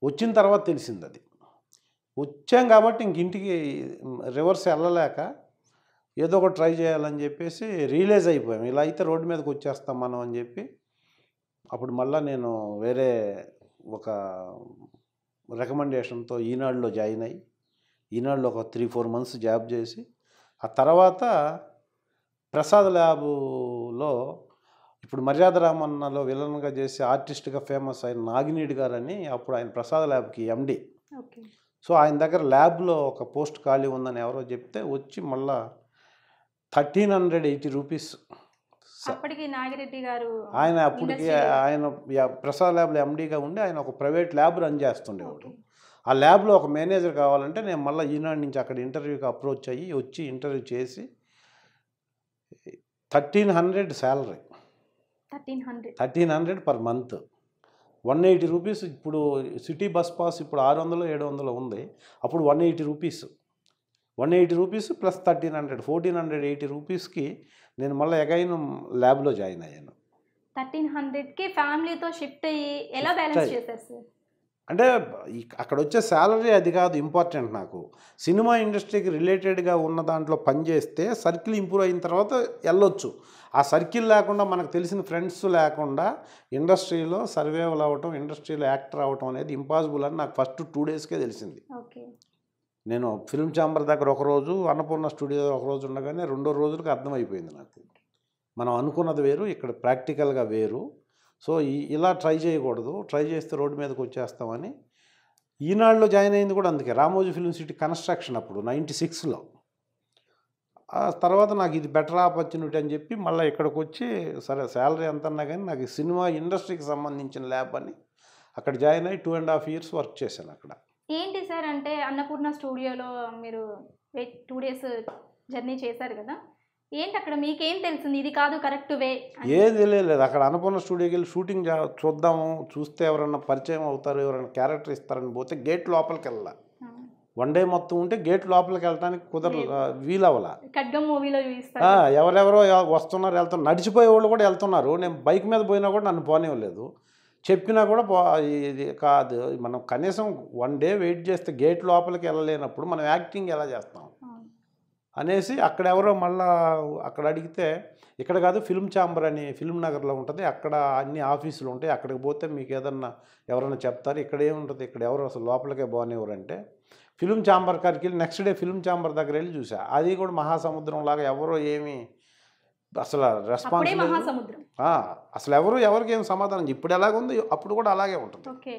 వచ్చిన తర్వాత తెలిసింది అది. వచ్చాం కాబట్టి ఇంక ఇంటికి రివర్స్ వెళ్ళలేక ఏదో ఒకటి ట్రై చేయాలని చెప్పేసి రియలైజ్ అయిపోయాం. ఇలా అయితే రోడ్డు మీదకి వచ్చేస్తాం మనం అని చెప్పి అప్పుడు మళ్ళా నేను వేరే ఒక రికమెండేషన్తో ఈనాడులో జాయిన్ అయ్యి ఈనాడులో ఒక 3-4 మంత్స్ జాబ్ చేసి ఆ తర్వాత ప్రసాద్ ల్యాబ్లో ఇప్పుడు మర్యాద రామన్నలో విలన్గా చేసి ఆర్టిస్ట్గా ఫేమస్ అయిన నాగినీడి గారని అప్పుడు ఆయన ప్రసాద్ ల్యాబ్కి ఎండి. ఓకే. సో ఆయన దగ్గర ల్యాబ్లో ఒక పోస్ట్ ఖాళీ ఉందని ఎవరో చెప్తే వచ్చి మళ్ళా 1380 రూపీస్. అప్పటికి నాగిరెడ్డి గారు ఆయన అప్పటికి ఆయన ప్రసాద్ ల్యాబ్లో ఎండీగా ఉండి ఆయన ఒక ప్రైవేట్ ల్యాబ్ రన్ చేస్తుండేవాడు. ఆ ల్యాబ్లో ఒక మేనేజర్ కావాలంటే నేను మళ్ళీ ఈనాడు నుంచి అక్కడ ఇంటర్వ్యూకి అప్రోచ్ అయ్యి వచ్చి ఇంటర్వ్యూ చేసి 1300 శాలరీ. 1300 per month. 180 రూపీస్. ఇప్పుడు సిటీ బస్ పాస్ ఇప్పుడు 600-700 ఉంది. అప్పుడు 180 రూపీస్. 180 రూపీస్ ప్లస్ 1300 1480 రూపీస్కి నేను మళ్ళీ అగైన్ ల్యాబ్లో జాయిన్ అయ్యాను. 1300కి ఫ్యామిలీతో షిఫ్ట్ అయ్యి ఎలా బ్యాలెన్స్ చేసేస్తారు? అంటే అక్కడ వచ్చే శాలరీ అది కాదు ఇంపార్టెంట్ నాకు. సినిమా ఇండస్ట్రీకి రిలేటెడ్గా ఉన్న దాంట్లో పనిచేస్తే సర్కిల్ ఇంప్రూవ్ అయిన తర్వాత వెళ్ళొచ్చు. ఆ సర్కిల్ లేకుండా మనకు తెలిసిన ఫ్రెండ్స్ లేకుండా ఇండస్ట్రీలో సర్వైవల్ అవ్వటం, ఇండస్ట్రీలో యాక్టర్ అవ్వటం అనేది ఇంపాసిబుల్ అని నాకు ఫస్ట్ 2 డేస్కే తెలిసింది. ఓకే. నేను ఫిల్మ్ ఛాంబర్ దగ్గర ఒకరోజు, అన్నపూర్ణ స్టూడియో ఒకరోజు ఉండగానే 2వ రోజులకు అర్థమైపోయింది నాకు. మనం అనుకున్నది వేరు, ఇక్కడ ప్రాక్టికల్గా వేరు. సో ఇలా ట్రై చేయకూడదు, ట్రై చేస్తే రోడ్డు మీదకి వచ్చేస్తామని ఈనాడులో జాయిన్ అయింది కూడా అందుకే. రామోజీ ఫిల్మ్ సిటీ కన్స్ట్రక్షన్ అప్పుడు 96లో. ఆ తర్వాత నాకు ఇది బెటర్ ఆపర్చునిటీ అని చెప్పి మళ్ళీ ఇక్కడికి వచ్చి సరే శాలరీ ఎంత అన్నా కానీ నాకు సినిమా ఇండస్ట్రీకి సంబంధించిన ల్యాబ్ అని అక్కడ జాయిన్ అయ్యి 2.5 years వర్క్ చేశాను అక్కడ. ఏంటి సార్ అంటే అన్నపూర్ణ స్టూడియోలో మీరు 2 days జర్నీ చేశారు కదా, ఏంటి అక్కడ మీకేం తెలిసింది ఇది కాదు కరెక్ట్ వే? ఏది లేదు, అక్కడ అన్నపూర్ణ స్టూడియోకి వెళ్ళి షూటింగ్ చూద్దాము, చూస్తే ఎవరన్నా పరిచయం అవుతారు, ఎవరైనా క్యారెక్టర్ ఇస్తారని పోతే గేట్ లోపలికి వెళ్ళాలి. 1 day మొత్తం ఉంటే గేట్ లోపలికి వెళ్ళడానికి వీలవలా. ఖడ్గం మూవీలో చూపిస్తారు ఎవరెవరో వస్తున్నారు వెళ్తున్నారు, నడిచిపోయే వాళ్ళు కూడా వెళ్తున్నారు. నేను బైక్ మీద పోయినా కూడా నన్ను పోనివ్వలేదు. చెప్పినా కూడా ఇది కాదు, మనం కనీసం 1 day వెయిట్ చేస్తే గేట్ లోపలికి వెళ్ళలేనప్పుడు మనం యాక్టింగ్ ఎలా చేస్తాం అనేసి అక్కడ ఎవరో మళ్ళా అక్కడ అడిగితే ఇక్కడ కాదు ఫిల్మ్ ఛాంబర్ అని ఫిల్మ్ నగర్లో ఉంటుంది, అక్కడ అన్ని ఆఫీసులు ఉంటాయి, అక్కడికి పోతే మీకు ఏదన్నా ఎవరైనా చెప్తారు, ఇక్కడ ఏముంటుంది, ఇక్కడ ఎవరు అసలు లోపలికే పోనివ్వరంటే ఫిల్మ్ ఛాంబర్ కాడికి వెళ్ళి నెక్స్ట్ డే ఫిల్మ్ ఛాంబర్ దగ్గర వెళ్ళి చూసా. అది కూడా మహాసముద్రం లాగా ఎవరో ఏమి అసలు రెస్పాన్స్, అసలు ఎవరికి ఏం సమాధానం. ఇప్పుడు ఎలాగుంది అప్పుడు కూడా అలాగే ఉంటుంది.